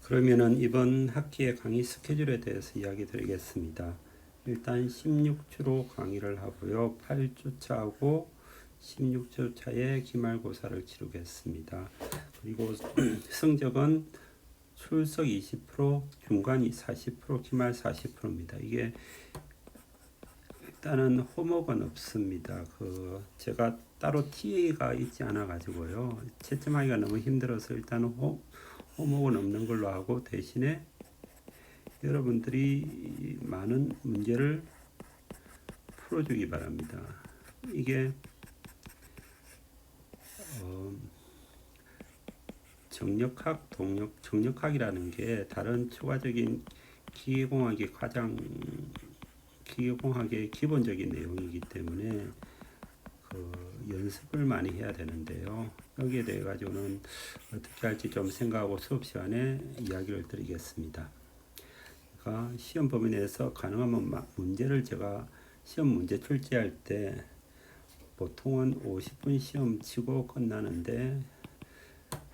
그러면은 이번 학기의 강의 스케줄에 대해서 이야기 드리겠습니다. 일단 16주로 강의를 하고요. 8주차하고 16주차에 기말고사를 치르겠습니다. 그리고 성적은 출석 20%, 중간이 40%, 기말 40%입니다. 이게 일단은 호목은 없습니다. 제가 따로 TA가 있지 않아 가지고요. 채점하기가 너무 힘들어서 일단은 호목은 없는 걸로 하고, 대신에 여러분들이 많은 문제를 풀어주기 바랍니다. 이게 정력학, 정력학이라는 게 다른 추가적인 기계공학의 기계공학의 기본적인 내용이기 때문에 연습을 많이 해야 되는데요. 여기에 대해 가지고는 어떻게 할지 좀 생각하고 수업 시간에 이야기를 드리겠습니다. 그러니까 시험 범위 내에서 가능하면 문제를 제가 시험 문제 출제할 때 보통은 50분 시험 치고 끝나는데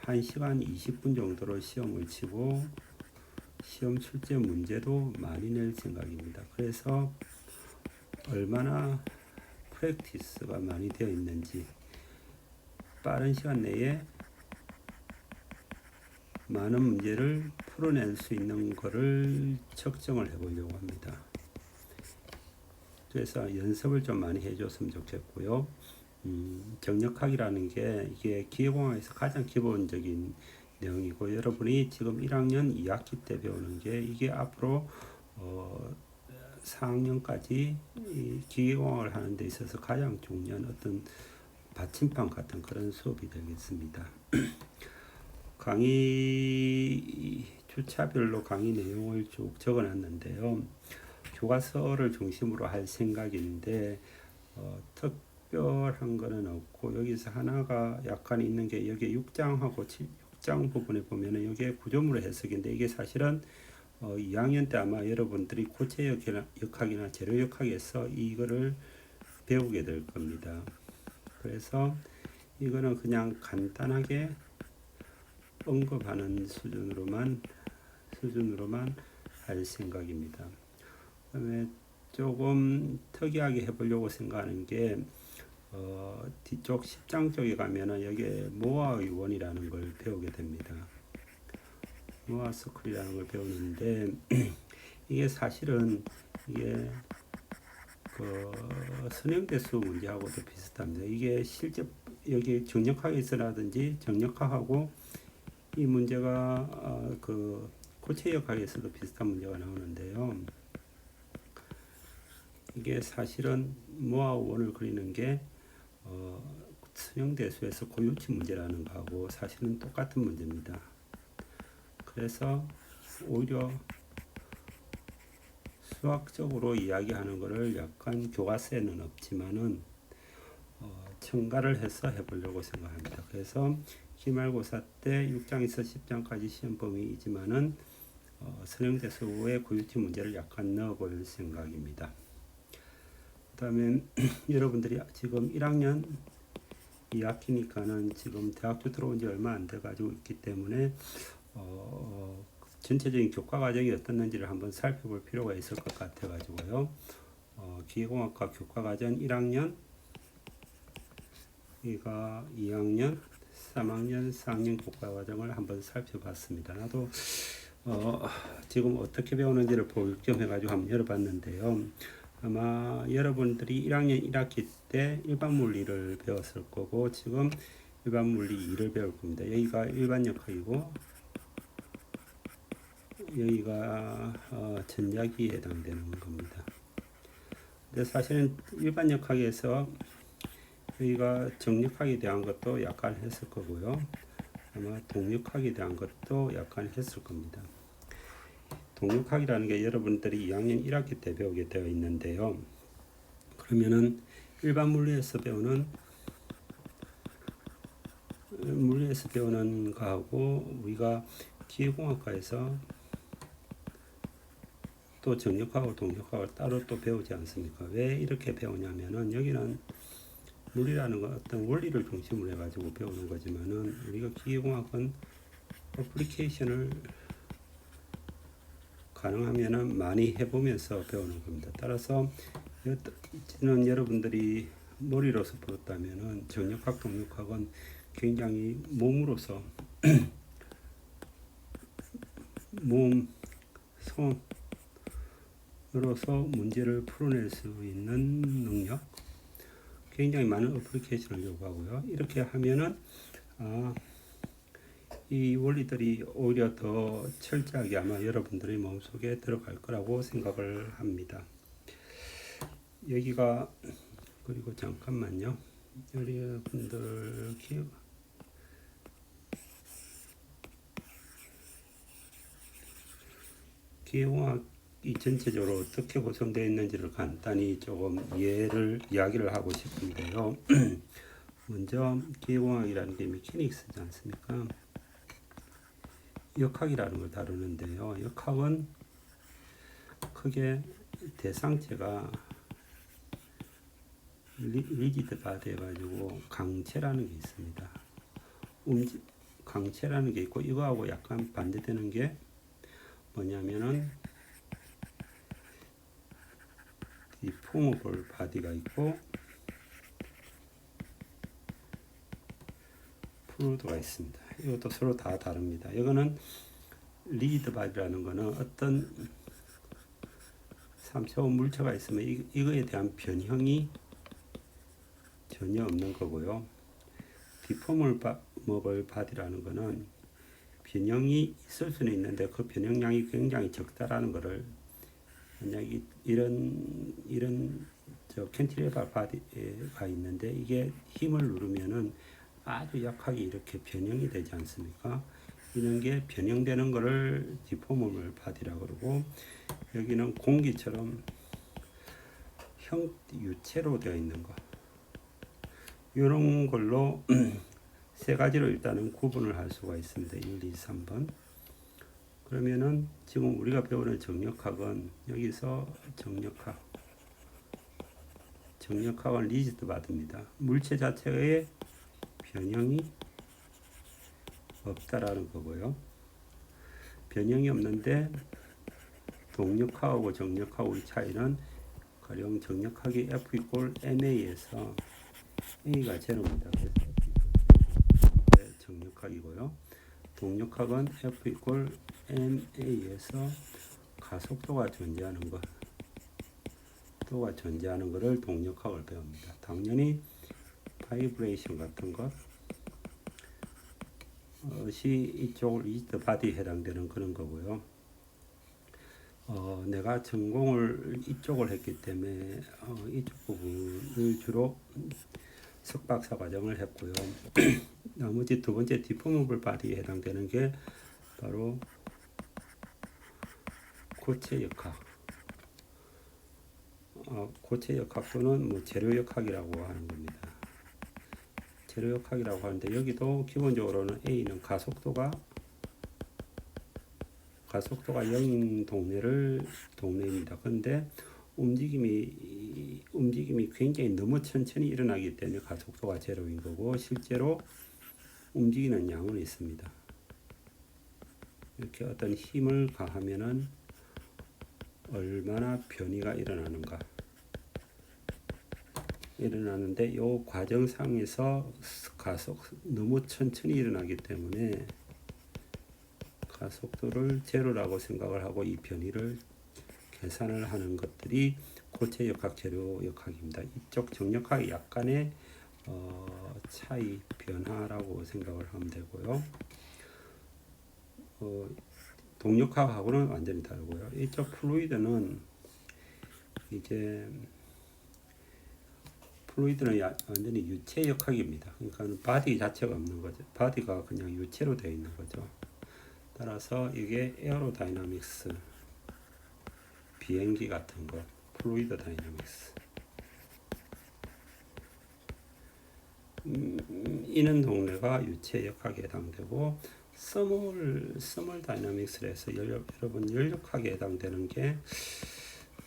1시간 20분 정도로 시험을 치고 시험 출제 문제도 많이 낼 생각입니다. 그래서 얼마나 프랙티스가 많이 되어 있는지 빠른 시간 내에 많은 문제를 풀어낼 수 있는 것을 측정을 해보려고 합니다. 그래서 연습을 좀 많이 해줬으면 좋겠고요. 정력학이라는 게 이게 기계공학에서 가장 기본적인 내용이고, 여러분이 지금 1학년 2학기 때 배우는 게 이게 앞으로 4학년까지 기계공학을 하는 데 있어서 가장 중요한 어떤 받침판 같은 그런 수업이 되겠습니다. 강의 주차별로 강의 내용을 쭉 적어놨는데요. 교과서를 중심으로 할 생각인데 특별한 거는 없고, 여기서 하나가 약간 있는 게 여기 6장하고 6장 부분에 보면은 이게 구조물 해석인데, 이게 사실은 2학년 때 아마 여러분들이 고체 역학이나 재료 역학에서 이거를 배우게 될 겁니다. 그래서 이거는 그냥 간단하게 언급하는 수준으로만 할 생각입니다. 그다음에 조금 특이하게 해보려고 생각하는 게 뒤쪽 10장 쪽에 가면은 여기에 모아의 원이라는 걸 배우게 됩니다. 모아 서클이라는 걸 배우는데 이게 사실은 이게 선형대수 문제하고도 비슷합니다. 이게 실제 여기 정력학에서라든지 정력학하고 이 문제가 고체역학에서도 비슷한 문제가 나오는데요. 이게 사실은 모아원을 그리는 게 선형대수에서 고유치 문제라는 거하고 사실은 똑같은 문제입니다. 그래서 오히려 수학적으로 이야기하는 것을 약간 교과서에는 없지만은 첨가를 해서 해보려고 생각합니다. 그래서 기말고사 때 6장에서 10장까지 시험 범위이지만은 선형대수의 고유치 문제를 약간 넣어볼 생각입니다. 그 다음에 여러분들이 지금 1학년 2학기니까는 지금 대학교 들어온 지 얼마 안 돼 가지고 있기 때문에 전체적인 교과 과정이 어떻는지를 한번 살펴볼 필요가 있을 것 같아 가지고요. 기계공학과 교과 과정 1학년, 이가 2학년, 3학년, 4학년 교과 과정을 한번 살펴봤습니다. 나도 지금 어떻게 배우는지를 볼 겸 해가지고 한번 열어봤는데요. 아마 여러분들이 1학년 1학기 때 일반 물리를 배웠을 거고, 지금 일반 물리 2를 배울 겁니다. 여기가 일반 역학이고, 여기가 전자기에 해당되는 겁니다. 근데 사실은 일반 역학에서 여기가 정력학에 대한 것도 약간 했을 거고요. 아마 동력학에 대한 것도 약간 했을 겁니다. 동력학이라는 게 여러분들이 2학년 1학기 때 배우게 되어 있는데요. 그러면은 일반 물리에서 배우는 거하고 우리가 기계공학과에서 또 정력학하고 동력학을 따로 또 배우지 않습니까? 왜 이렇게 배우냐면은 여기는 물리라는 건 어떤 원리를 중심으로 해가지고 배우는 거지만은 우리가 기계공학은 어플리케이션을 가능하면은 많이 해보면서 배우는 겁니다. 따라서 이는 여러분들이 머리로서 풀었다면은 정력학, 동력학은 굉장히 몸으로서 몸, 손으로서 문제를 풀어낼 수 있는 능력, 굉장히 많은 어플리케이션을 요구하고요. 이렇게 하면은 이 원리들이 오히려 더 철저하게 아마 여러분들의 마음속에 들어갈 거라고 생각을 합니다. 여기가 그리고 잠깐만요. 여러분들 기계공학이 전체적으로 어떻게 구성되어 있는지를 간단히 조금 이야기를 하고 싶은데요. 먼저 기계공학이라는 게 메케닉스지 않습니까? 역학이라는 걸 다루는데요. 역학은 크게 대상체가 리지드 바디 해가지고 강체라는 게 있습니다. 강체라는 게 있고, 이거하고 약간 반대되는 게 뭐냐면은 이 포머블 바디가 있고 플루이드가 있습니다. 이것도 서로 다 다릅니다. 이거는 리지드 바디라는 거는 어떤 3차원 물체가 있으면 이거에 대한 변형이 전혀 없는 거고요. 디포머블 바디라는 거는 변형이 있을 수는 있는데 그 변형량이 굉장히 적다라는 거를, 만약에 이런 캔티레버 바디가 있는데 이게 힘을 누르면은 아주 약하게 이렇게 변형이 되지 않습니까? 이런 게 변형되는 거를 디포머블 바디라고 그러고, 여기는 공기처럼 유체로 되어 있는 거, 이런 걸로 세 가지로 일단은 구분을 할 수가 있습니다. 1, 2, 3번. 그러면은 지금 우리가 배우는 정력학은 여기서 정력학은 리지드 바디입니다. 물체 자체의 변형이 없다라는 거고요. 변형이 없는데 동력학하고 정력학의 차이는 가령 정력학이 F = MA에서 A가 제로입니다. 그래서 정력학이고요. 동력학은 F = MA에서 가속도가 존재하는 거를 동력학을 배웁니다. 당연히 바이브레이션 같은 것이 이쪽 리지드 바디에 해당되는 그런 거고요. 내가 전공을 이쪽을 했기 때문에 이쪽 부분을 주로 석박사 과정을 했고요. 나머지 두 번째 디포머블 바디에 해당되는 게 바로 고체 역학. 고체 역학 또는 재료 역학이라고 하는 겁니다. 재료 역학이라고 하는데 여기도 기본적으로는 A는 가속도가 0인 동네입니다. 그런데 움직임이 굉장히 너무 천천히 일어나기 때문에 가속도가 제로인 거고, 실제로 움직이는 양은 있습니다. 이렇게 어떤 힘을 가하면은 얼마나 변이가 일어나는데 이 과정상에서 너무 천천히 일어나기 때문에 가속도를 제로라고 생각을 하고 이 변이를 계산을 하는 것들이 고체 역학, 재료 역학입니다. 이쪽 정역학이 약간의 차이, 변화라고 생각을 하면 되고요. 동력학하고는 완전히 다르고요. 이쪽 플루이드는 완전히 유체 역학입니다. 그러니까 바디 자체가 없는 거죠. 바디가 그냥 유체로 되어 있는 거죠. 따라서 이게 에어로다이나믹스, 비행기 같은 것, 플루이드 다이나믹스. 이는 동네가 유체 역학에 해당되고, 서멀 다이나믹스를 해서 여러분 연력학에 해당되는 게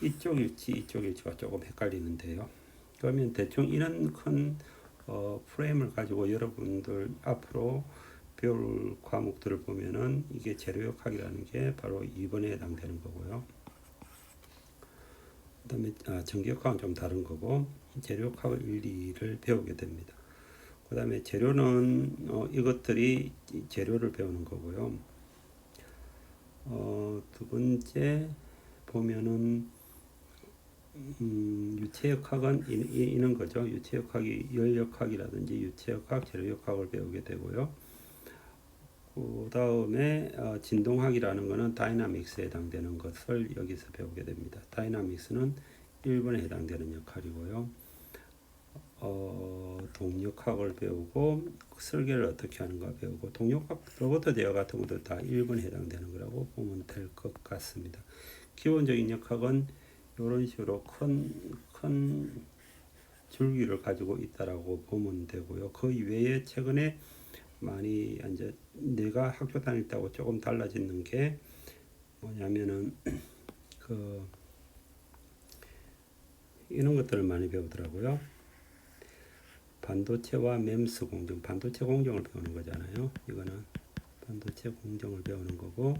이쪽일지가 조금 헷갈리는데요. 그러면 대충 이런 큰 프레임을 가지고 여러분들 앞으로 배울 과목들을 보면은 이게 재료역학이라는 게 바로 2번에 해당되는 거고요. 그다음에 전기역학은 좀 다른 거고 재료역학 1, 2를 배우게 됩니다. 그다음에 재료는 이것들이 재료를 배우는 거고요. 두 번째 보면은 유체역학은 이런 거죠. 유체역학이 열역학이라든지 유체역학, 재료역학을 배우게 되고요. 그 다음에 진동학이라는 것은 다이나믹스에 해당되는 것을 여기서 배우게 됩니다. 다이나믹스는 1번에 해당되는 역할이고요. 동력학을 배우고 설계를 어떻게 하는가 배우고 동력학, 로버트 제어 같은 것도 다 1번에 해당되는 거라고 보면 될 것 같습니다. 기본적인 역학은 이런 식으로 큰 줄기를 가지고 있다라고 보면 되고요. 그 이외에 최근에 많이 이제 내가 학교 다닐 때하고 조금 달라지는 게 뭐냐면은 이런 것들을 많이 배우더라고요. 반도체와 MEMS 공정, 반도체 공정을 배우는 거잖아요. 이거는 반도체 공정을 배우는 거고,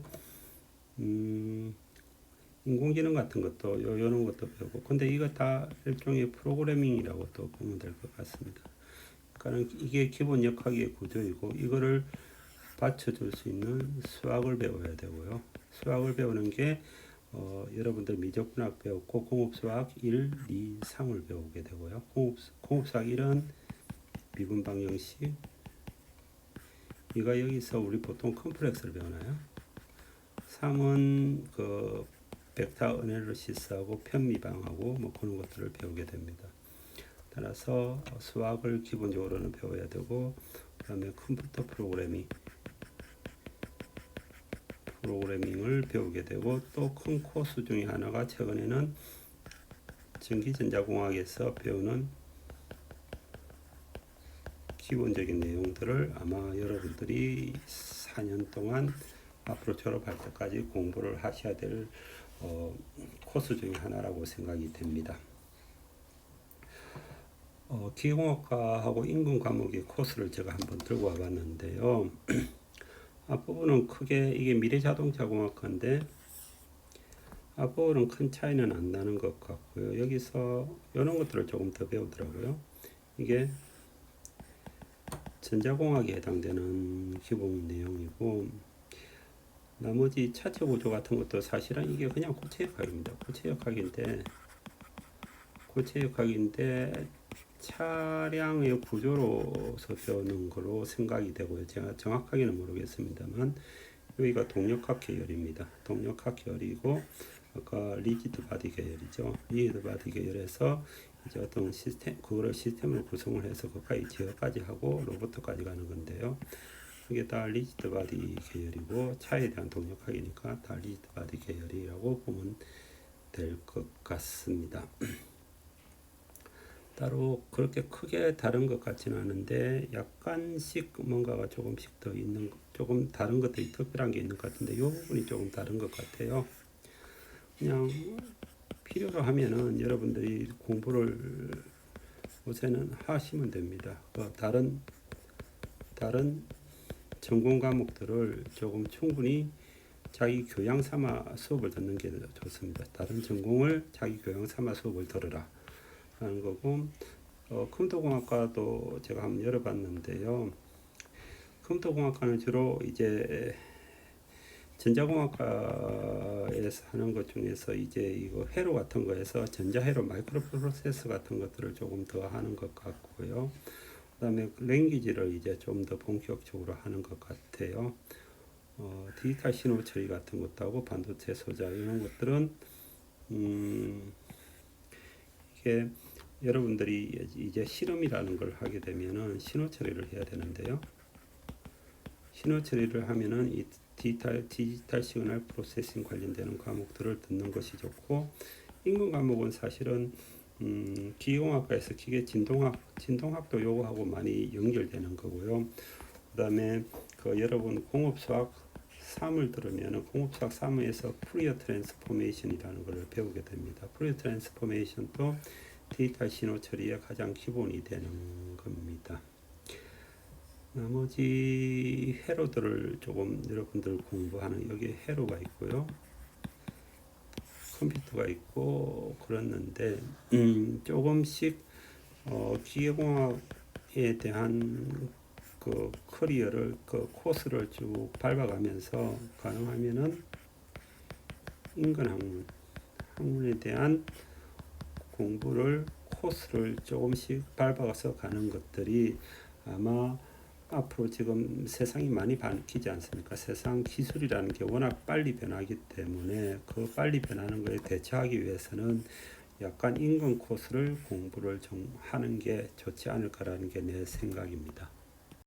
인공지능 같은 것도 이런 것도 배우고, 근데 이거 다 일종의 프로그래밍이라고 또 보면 될 것 같습니다. 그러니까 이게 기본 역학의 구조이고 이거를 받쳐줄 수 있는 수학을 배워야 되고요. 수학을 배우는 게 여러분들 미적분학 배웠고 공업수학 1, 2, 3을 배우게 되고요. 공업수학 1은 미분 방정식, 이가 여기서 우리 보통 컴플렉스를 배우나요? 3은 그 벡터 어널리시스하고 편미방하고 뭐 그런 것들을 배우게 됩니다. 따라서 수학을 기본적으로는 배워야 되고 그 다음에 컴퓨터 프로그래밍을 배우게 되고 또 큰 코스 중에 하나가 최근에는 전기전자공학에서 배우는 기본적인 내용들을 아마 여러분들이 4년 동안 앞으로 졸업할 때까지 공부를 하셔야 될 코스 중에 하나라고 생각이 됩니다. 기계공학과하고 인근 과목의 코스를 제가 한번 들고 와봤는데요. 앞부분은 크게 이게 미래자동차공학과인데 앞부분은 큰 차이는 안 나는 것 같고요. 여기서 이런 것들을 조금 더 배우더라고요. 이게 전자공학에 해당되는 기본 내용이고 나머지 차체 구조 같은 것도 사실은 이게 그냥 고체역학입니다. 고체역학인데 차량의 구조로서 배우는 거로 생각이 되고요. 제가 정확하게는 모르겠습니다만 여기가 동력학 계열입니다. 동력학 계열이고 아까 리지드 바디 계열이죠. 리지드 바디 계열에서 이제 어떤 그거를 시스템을 구성을 해서 거기까지 제어까지 하고 로봇까지 가는 건데요. 이게 다 리지드 바디 계열이고 차에 대한 동력학이니까 다 리지드 바디 계열이라고 보면 될 것 같습니다. 따로 그렇게 크게 다른 것 같지는 않은데 약간씩 뭔가가 조금씩 더 있는, 조금 다른 것들이 특별한 게 있는 것 같은데 이 부분이 조금 다른 것 같아요. 그냥 필요로 하면은 여러분들이 공부를 요새는 하시면 됩니다. 다른 전공 과목들을 조금 충분히 자기 교양 삼아 수업을 듣는 게 좋습니다. 다른 전공을 자기 교양 삼아 수업을 들으라 하는 거고, 컴퓨터공학과도 제가 한번 열어봤는데요. 컴퓨터공학과는 주로 이제 전자공학과에서 하는 것 중에서 이제 이거 회로 같은 거에서 전자회로 마이크로 프로세서 같은 것들을 조금 더 하는 것 같고요. 그다음에 랭귀지를 이제 좀 더 본격적으로 하는 것 같아요. 디지털 신호 처리 같은 것도 하고 반도체 소자 이런 것들은 이게 여러분들이 이제 실험이라는 걸 하게 되면은 신호 처리를 해야 되는데요. 신호 처리를 하면은 이 디지털 시그널 프로세싱 관련되는 과목들을 듣는 것이 좋고, 인문 과목은 사실은 기계공학과에서 기계 진동학도 요거하고 많이 연결되는 거고요. 그다음에 여러분 공업수학 3을 들으면 공업수학 3에서 푸리어 트랜스포메이션이라는 걸 배우게 됩니다. 푸리어 트랜스포메이션도 디지털 신호 처리의 가장 기본이 되는 겁니다. 나머지 회로들을 조금 여러분들 공부하는, 여기 회로가 있고요. 컴퓨터가 있고 그랬는데 조금씩 기계공학에 대한 그 커리어를, 그 코스를 쭉 밟아가면서 가능하면은 인간학문, 학문에 대한 공부를, 코스를 조금씩 밟아가서 가는 것들이 아마 앞으로 지금 세상이 많이 바뀌지 않습니까? 세상 기술이라는 게 워낙 빨리 변하기 때문에 그 빨리 변하는 것에 대처하기 위해서는 약간 인간 코스를 공부를 좀 하는 게 좋지 않을까라는 게 내 생각입니다.